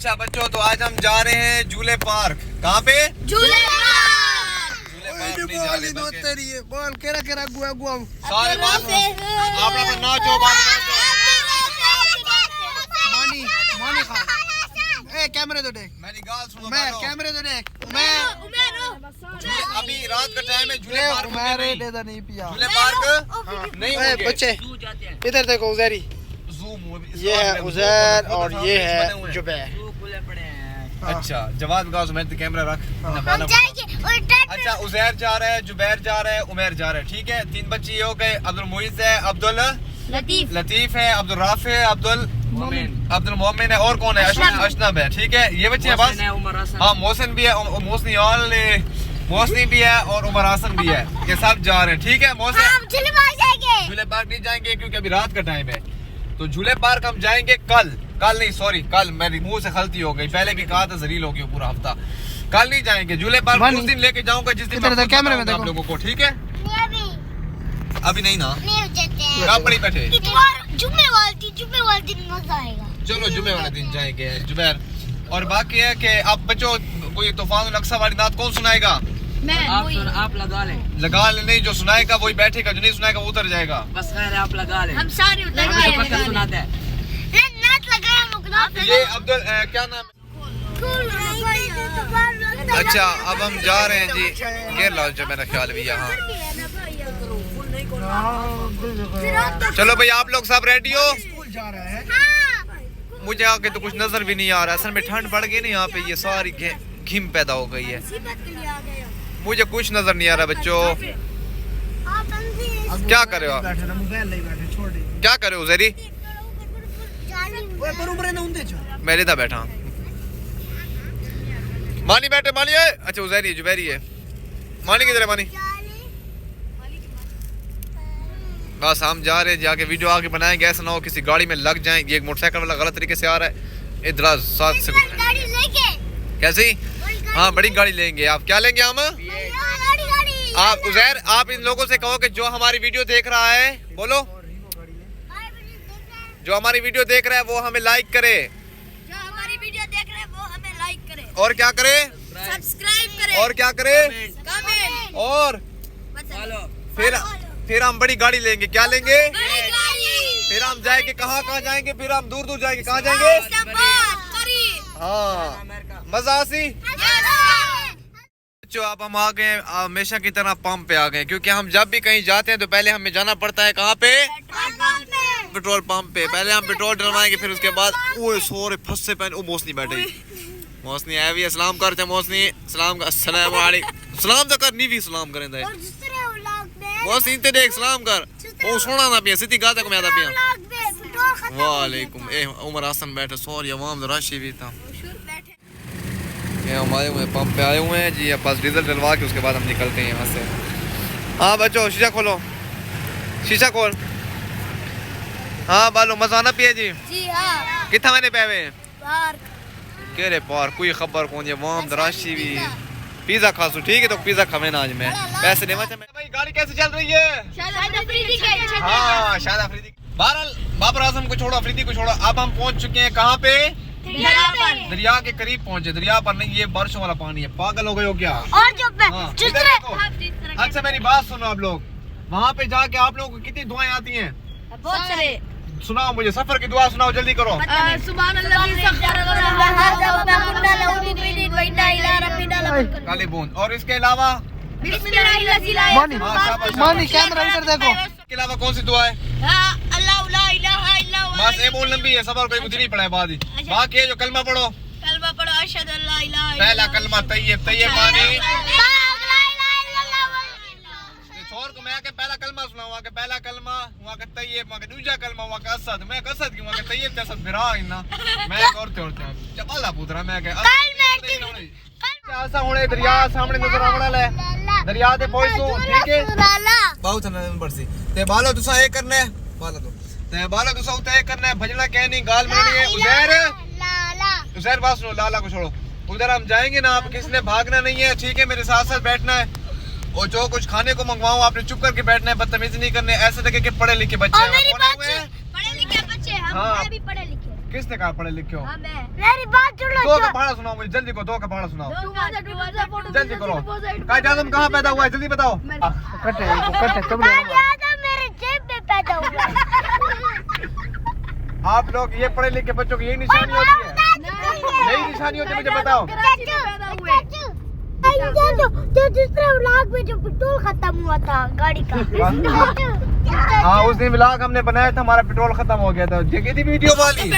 अच्छा बच्चों, तो आज हम जा रहे हैं झूले पार्क। कहाँ पे? झूले बोल केरा गुआ गुआ सारे बात आप लोग नाचो मानी खा ए कैमरे तो देख, मेरी गाल सुनो। मैं कैमरे तो देख, अभी रात का टाइम है, झूले पार्क मैं नहीं पिया। झूले पार्क नहीं होंगे। बच्चे इधर देखो, उजैरी, ये है उजैर और ये है जुबैर। अच्छा जवाब गाओ, मैं तो कैमरा रख। अच्छा उजैर जा रहा है, जुबैर जा रहा है, उमैर जा रहा है। ठीक है, 3 बच्चे ये हो गए। अब्दुल मुइज़ है, अब्दुल लतीफ है, अब्दुल राफे है, अब्दुल मोमिन है, और कौन है? अशनब है। ठीक है, ये बच्चे हैं बस। हाँ मोहसिन भी है, मोहसिन भी है और उमर हसन भी है। ये सब जा रहे हैं। ठीक है, मोहसिन झूले पार्क नहीं जाएंगे क्योंकि अभी रात का टाइम है। तो झूले पार्क हम जाएंगे कल नहीं सॉरी कल, मेरी मुंह से गलती हो गई, पहले भी कहा था जरील हो गई पूरा हफ्ता। कल नहीं जाएंगे झूले पार्क, उस दिन लेके जाऊंगा जिस दिन कैमरे में आप लोगों को। ठीक है, अभी नहीं ना पड़ी बैठे, जुम्मे वाले दिन मजा आएगा। चलो जुम्मे वाले दिन जाएंगे जुबैर। और बाकी है कि अब बच्चों कोई तूफान अक्सा वाली नात कौन सुनाएगा? आप लगा ले नहीं, जो सुनाएगा वही बैठेगा, जो नहीं सुनाएगा वो उतर जाएगा। बस खैर आप लगा ले, हम सारे सुनाते हैं। ये अब्दुल क्या नाम है? अच्छा अब हम जा रहे हैं जी केरला, जो मेरा ख्याल भी यहाँ। चलो भाई आप लोग सब रेडी हो? जा रहा है। मुझे आके तो कुछ नजर भी नहीं आ रहा, असल में ठंड पड़ गई ना यहाँ पे, ये सारी घिम पैदा हो गई है, मुझे कुछ नजर नहीं आ रहा। बच्चों क्या करे हो आप? क्या करे हो उजैरी? मेरे था बैठा मानी बैठे, मानी है। अच्छा उजैरी है, जुबैरी है। मानी किधर है? मानी बस हम जा रहे हैं, जाके वीडियो आगे बनाएंगे, ऐसा ना हो किसी गाड़ी में लग जाए। ये एक मोटरसाइकिल वाला गलत तरीके से आ रहा है इधर साथ से। कैसी? हाँ बड़ी गाड़ी लेंगे। आप क्या लेंगे? हम आप उजैर, आप इन लोगों से कहो कि जो हमारी वीडियो देख रहा है, बोलो, जो हमारी वीडियो देख रहा है वो हमें लाइक करे। जो हमारी वीडियो देख रहे हैं वो हमें लाइक करे। और क्या करे? सब्सक्राइब करे। और क्या करे? कमेंट। और फिर हम बड़ी गाड़ी लेंगे। क्या लेंगे? बड़ी गाड़ी। फिर हम जाएंगे कहाँ जाएंगे? फिर हम दूर जाएंगे। कहाँ जाएंगे? हाँ मजा आसी। जो आप हम आ गए हमेशा की तरह पंप पे आ गए, क्योंकि हम जब भी कहीं जाते हैं तो पहले हमें जाना पड़ता है कहाँ पे? पेट्रोल पंप पे। पहले हम पेट्रोल डलवाएंगे, फिर उसके बाद वो सोरे फंसे पहले वो मौसनी बैठे, मौसनी आया भी सलाम करते मौसनी सलाम का अस्सलाम वालेकुम सलाम तो कर नहीं भी सलाम करें दे मौसनी ते देख सलाम कर वो सोना ना पिया सीधी गाता को मैं आता पिया वालेकुम। ए उमर हसन बैठे सॉरी अवाम राशि भी था। ये हम आए हुए पंप पे आए हुए हैं जी, अब बस डीजल डलवा के उसके बाद हम निकलते हैं यहाँ से। हाँ बच्चों शीशा खोलो, शीशा खोल। हाँ बालो मजाना पिए जी। जी हाँ। कितना मैंने पे हुए पार्क केरे पार्क कोई खबर कौन है वाम दराशी भी पिज्जा खासू। ठीक है तो पिज्जा खावे ना आज मैं पैसे देवा चाहे भाई। गाड़ी कैसे चल रही है? हाँ शायद अफरीदी। बहरहाल बाबर आजम को छोड़ो, अफरीदी को छोड़ो, अब हम पहुंच चुके हैं कहाँ पे? दरिया के करीब पहुंचे। दरिया पर नहीं, ये बारिशों वाला पानी है, पागल हो गए हो क्या? और जो अच्छा मेरी बात सुनो आप लोग, वहाँ पे जाके आप लोगों को कितनी दुआएं आती हैं? बहुत सारे। सुनाओ मुझे, सफर की दुआ सुनाओ जल्दी करो। काली बूंद। और इसके अलावा मानी कैमरा इधर देखो। इसके अलावा कौन सी दुआ है? बस ये बहुत लंबी है, सफर कोई कुछ नहीं पड़ा है। बाद बाकी है जो कलमा पढ़ो, पहला कलमा तैयब पानी छोड़ को मैं पहला कलमा सुना, वहाँ के पहला कलमा, वहाँ के तैयब, वहाँ के दूसरा कलमा, वहाँ का असद, मैं असद की वहाँ के तैयब असद फिरा इना मैं औरते चपाला पुतरा मैं ऐसा होने दरिया सामने नजर आवड़ा ले दरिया ते पहुंचो। ठीक है बहुत नंबर सी ते बालो तुसा ये करना है, बालो तो ते बालो तुसा उते करना है, भजना कह नहीं गाल मिलनी है। उजैर बात सुनो, लाला को छोड़ो, उधर हम जाएंगे ना, आप किसने भागना नहीं है। ठीक है मेरे साथ साथ बैठना है, और जो कुछ खाने को मंगवाऊं आपने चुप करके बैठना है, बदतमीजी नहीं करने। ऐसे लगे कि पढ़े लिखे बच्चे हैं। पढ़े लिखे बच्चे हम भी पढ़े लिखे। किसने कहा पढ़े लिखे हो? मेरी बात सुन लो, दो का पहाड़ा सुनाओ मुझे, जल्दी को दो का पहाड़ा सुनाओ, जल्दी करो। कायद आज़म कहाँ पैदा हुआ है, जल्दी बताओ। कट्टे मेरे जेब में पैदा हुआ। आप लोग ये पढ़े लिखे बच्चों की यही निशानी होती है, यही निशानी होती है, मुझे बताओ। जो दूसरे व्लॉग में जो पेट्रोल खत्म हुआ था गाड़ी का। हाँ उस दिन व्लॉग हमने बनाया था, हमारा पेट्रोल खत्म हो गया था, जगह थी वीडियो वाली।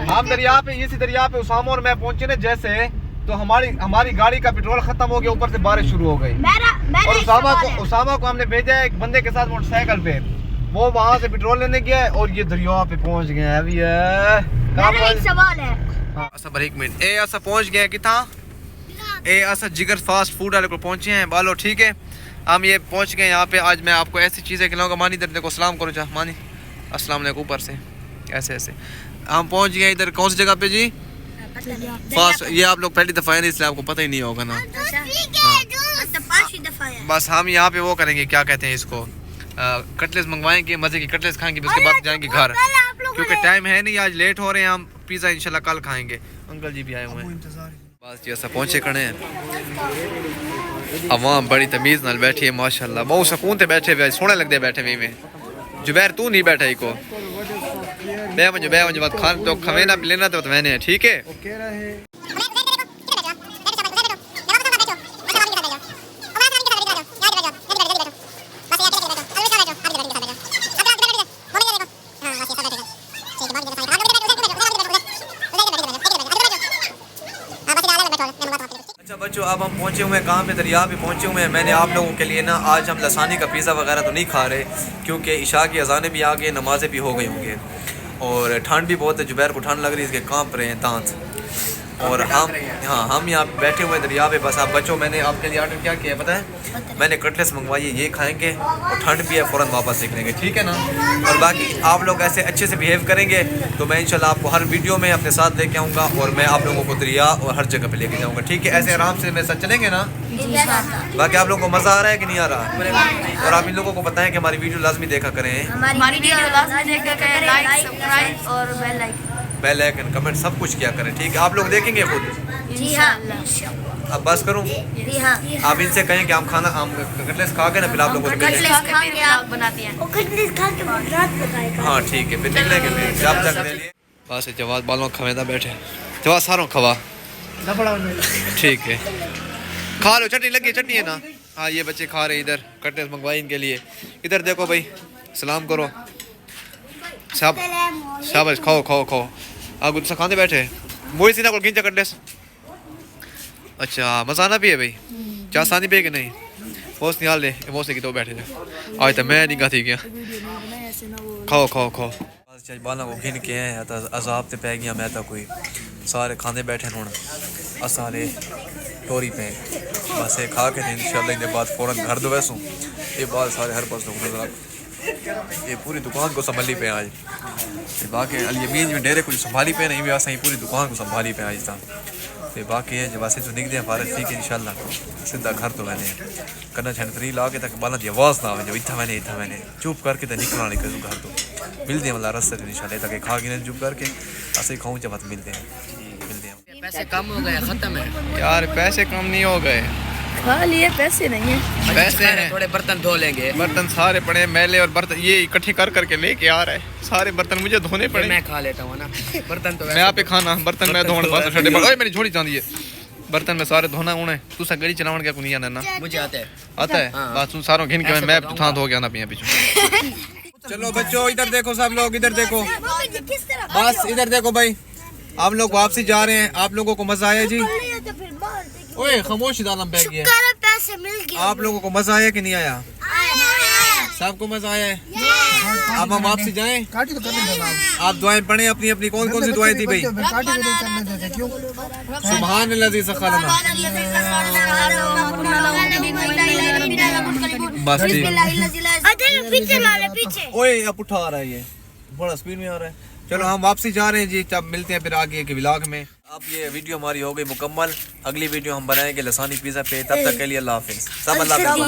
हम दरिया पे, इसी दरिया पे उसामा और मैं पहुंचे ना जैसे, तो हमारी गाड़ी का पेट्रोल खत्म हो गया, ऊपर से बारिश शुरू हो गई। और उसामा को हमने भेजा है एक बंदे के साथ मोटरसाइकिल पे, वो वहाँ से पेट्रोल लेने गया और ये दरिया पे पहुँच गए। अभी सवाल है एक मिनट, ए ऐसा पहुँच गया कितना, ए ऐसा जिगर फास्ट फूड वाले को पहुँचे हैं बालो, ठीक है। हम ये पहुँच गए यहाँ पे। आज मैं आपको ऐसी चीज़ें खिलाऊंगा। मानी इधर देखो, सलाम करो चाह मानी, अस्सलाम वालेकुम ऊपर से ऐसे ऐसे। हम पहुँच गए इधर, कौन सी जगह पे जी, फास्ट। ये आप लोग पहली दफ़ा है इसलिए आपको पता ही नहीं होगा ना। बस हम यहाँ पे वो करेंगे, क्या कहते हैं इसको, कटलेस मंगवाएंगे, मज़े की कटलेस खाएंगे, उसके बाद जाएंगे घर, क्योंकि टाइम है नहीं, आज लेट हो रहे हैं। हम पिज़्ज़ा इंशाल्लाह कल खाएंगे। अंकल जी भी आए हुए हैं, बस जैसा पहुँचे खड़े हैं। अवाम बड़ी तमीज़ नाल बैठी है माशाल्लाह, बहुत सुकून से बैठे हुए, सोने लगते बैठे हुए में। जुबैर तू नहीं बैठा ही को बे बात खान तो खवे ना लेना तो मैंने है, ठीक है। अच्छा बच्चों, अब हम पहुंचे हुए हैं कहाँ पे, दरिया पे पहुंचे हुए हैं। मैंने आप लोगों के लिए ना आज हम लसानी का पिज़्ज़ा वगैरह तो नहीं खा रहे, क्योंकि इशा की अज़ानें भी आ गई, नमाज़ें भी हो गई होंगी और ठंड भी बहुत है। जुबैर को ठंड लग रही है, इसके कांप रहे हैं दांत। और हम यहाँ बैठे हुए दरिया पे। बस आप बच्चों, मैंने आपके लिए ऑर्डर क्या किया है पता है, मैंने कटलेस मंगवाई है, ये खाएंगे और ठंड भी है, फ़ौरन वापस निकलेंगे, ठीक है ना। और बाकी आप लोग ऐसे अच्छे से बिहेव करेंगे तो मैं इंशाल्लाह आपको हर वीडियो में अपने साथ लेके आऊँगा और मैं आप लोगों को दरिया और हर जगह पे लेके जाऊँगा, ठीक है। ऐसे आराम से मेरे साथ चलेंगे ना। बाकी आप लोगों को मज़ा आ रहा है कि नहीं आ रहा, और आप इन लोगों को बताएं कि हमारी वीडियो लाजमी देखा करें, बेल आइकन कमेंट सब कुछ किया करें, ठीक है। आप लोग देखेंगे खुद। जी हाँ। अब बस करूँ, आप इनसे कहें कि हम खाना, हम कटलेस खा के ना फिर आप लोगों को हाँ ठीक है, फिर निकलेंगे फिर आप तक ले लिए। बस जवाब बालों खवेदा बैठे, जवाब सारों खवा, ठीक है। खा लो, चटनी लगी, चटनी है ना। हाँ ये बच्चे खा रहे हैं इधर, कटलेस मंगवाई इनके लिए। इधर देखो भाई, सलाम करो, सब शाबाश, खाओ खाओ खाओ। आप गुस्सा खाते बैठे, मोई सीना को खींचा कटलेस। अच्छा मसाना भी है भाई, चाह सानी पे कि नहीं, मोस निकाल ले, मोस की तो बैठे थे आज तो मैं नहीं गाती गया। खाओ खाओ खाओ। बालों को घिन के हैं तो अजाब ते पै गया, मैं तो कोई सारे खाने बैठे हूँ, सारे टोरी पे बस ये खा के थे इंशाल्लाह इन्हें बाद फ़ौरन घर दो वैसूँ। ये बात सारे हर पास नजर, ये पूरी दुकान को संभाली पे आज, बाकी अलीमीन में डेरे कुछ संभाली पे नहीं भी असां पूरी दुकान को संभाली पे आज था। तो बाकी है जब ऐसे जो निकले हैं फारग ठीक है इंशाल्लाह सीधा घर तो मैंने करना छंड फ्री ला के तक बाला की आवाज़ ना आवे जो इतना मैंने चुप करके तो निकलना नहीं करूँ घर तो मिलते हैं मतलब रस्ते इंशाल्लाह तक खा के चुप करके ऐसे खाऊँ जब मिलते हैं। पैसे कम हो गए, खत्म है यार, पैसे कम नहीं हो गए, खा लिए पैसे नहीं है, पैसे हैं। थोड़े बर्तन धो लेंगे, बर्तन सारे पड़े मैले और बर्तन ये इकट्ठे कर करके लेके आ रहे हैं, सारे बर्तन मुझे धोने पड़े। मैं खा लेता हूँ ना बर्तन तो मैं आप ही खाना, बर्तन मैं धोने मेरी झोली चांदी है, बर्तन में सारे धोना उन्हें तू सा गड़ी चलावन क्या नहीं आना ना, मुझे आता है बस तू सारों घिन के मैं थां धो के आना पिया पीछे। चलो बच्चों इधर देखो, सब लोग इधर देखो, बस इधर देखो भाई, आप लोग वापसी जा रहे हैं, आप लोगों को मजा आया जी? ओए खामोश दालम बैग गया, पैसे मिल गए। आप लोगों को मजा आया कि नहीं आया? सबको मजा आया है। अब हम वापसी जाएं, आप दुआएं पढ़ें अपनी अपनी। कौन कौन सी दुआएं थी भाई? सुभान अल्लाज़ी सख़लना, बस ठीक। पीछे ओए अब उठा आ रहा है, ये बड़ा स्पीड में आ रहा है। चलो हम वापसी जा रहे हैं जी, तब मिलते हैं फिर आगे के व्लॉग में। अब ये वीडियो हमारी हो गई मुकम्मल, अगली वीडियो हम बनाएंगे लसानी पिज़्ज़ा पे, तब तक के लिए अल्लाह हाफिज़। सब अल्लाह हाफिज़।